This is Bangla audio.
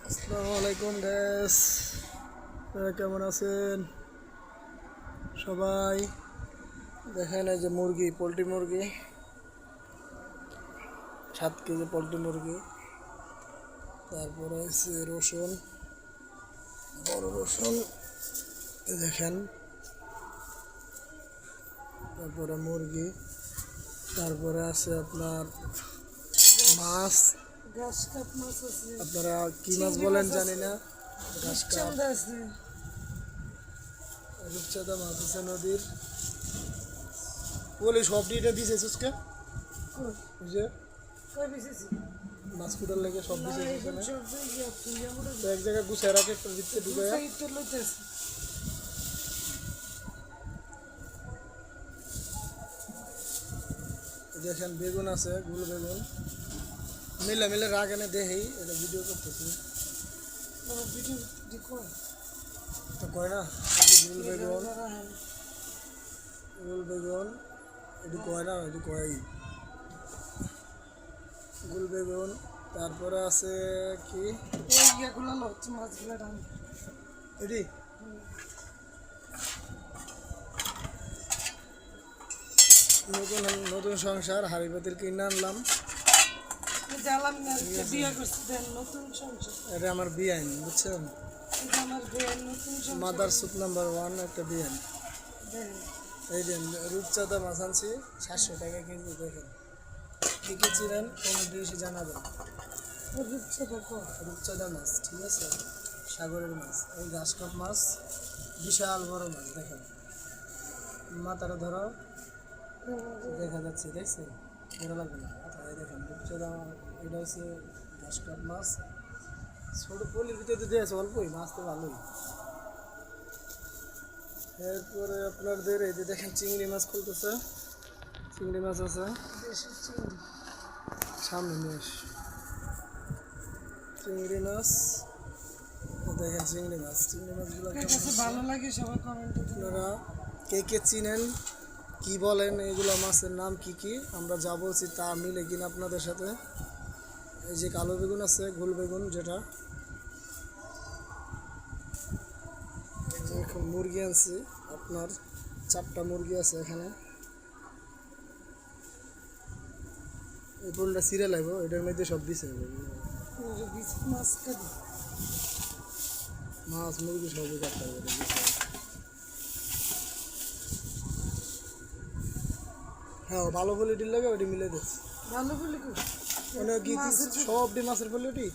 আসসালামু আলাইকুম গাইস, কেমন আছেন সবাই? দেখেন এই যে মুরগি, পোলট্রি মুরগি, 7 কেজি পোলট্রি মুরগি। তারপরে আছে রসুন, বড় রসুন দেখেন। তারপরে মুরগি, তারপরে আছে আপনার মাছ। ঘাস কাপ মাছ আছে, আপনারা কি মাছ বলেন জানি না। ঘাস কাপ, চান্দা আছে, রূপচাঁদা মাছ আছে নদীর। বলি সব ডিটা দিছে সুস্কে বুঝে কই বেশি মাছ কুটার লেগে সব দিছে না এখানে। সব ইয়া তুইয়া মোড়া তো এক জায়গায় গুছায় রাখে, একটা ভিতরে ঢুকায়। সাইড তো লইতেছে। দেখেন বেগুন আছে, গুল বেগুন মিলে মিলে রাগ এনে দেহি, এটা ভিডিও করতেছি আমার ভিডিও দি কই তো কয় না। এই যে গুল বেগুন, গুল বেগুন এটি কয় না, এটি কয় গুল বেগুন। তারপরে আছে কি ওই ইয়াগুলা লচ্ছে মাছগুলা রান এটি নতুন নতুন সংসার, হাড়ি পাতিল কিনে আনলাম। জ্বালাম না বিয়া করছি দেন নতুন সংসার। এটা আমার বিয়াইন, বুঝছেন? এটা আমার বিয়ের নতুন সংসার মাদার সুপ নাম্বার 1 একটা বিয়াইন। দেন। এই যে রূপচাঁদা মাছ আনছি 700 টাকা কেজি। দেখেন কী কী চিনেন কমেন্টে এসে জানাবেন। ওর ইচ্ছা দেখো রূপচাঁদা মাছ, ঠিক আছে, সাগরের মাছ। এই ঘাস কাপ মাছ, বিশাল বড় মাছ। দেখেন মাথাটা ধরো, দেখা যাচ্ছে, দেখছেন? ধরা লাগবে না। এই দেখেন রূপচাঁদা, এটা হচ্ছে ঘাস কাপ মাছ। ছোটো পলির ভিতরে দিয়েছে অল্পই, মাছ তো ভালোই। এরপরে আপনাদের এই যে দেখেন চিংড়ি মাছ খুলতেছে, চিংড়ি মাছ আছে দেশের চিংড়ি সামনে নিয়ে আস। চিংড়ি মাছ দেখেন, চিংড়ি মাছ, চিংড়ি মাছগুলো কার কাছে ভালো লাগে সবাই কমেন্টে দিন। আপনারা কে কে চিনেন, কি বলেন এগুলো মাছের নাম কি কি, আমরা যা বলছি তা মিলে কিনা আপনাদের সাথে। এই যে কালো বেগুন আছে, গোল বেগুন যেটা। এখন মুরগি আনছি আপনার 4টা মুরগি আছে এখানে। এই পোলটা সিরিয়াল লাগবো, এটার মধ্যে সব দিছে মাছ কাটি মাছ মুরগি সবই কাটতে হবে। হ্যাঁ ভালো পলিটির লাগে ওইটি মিলে দিচ্ছে। ভালো বলে কই অনেক সব মাছের পলিটি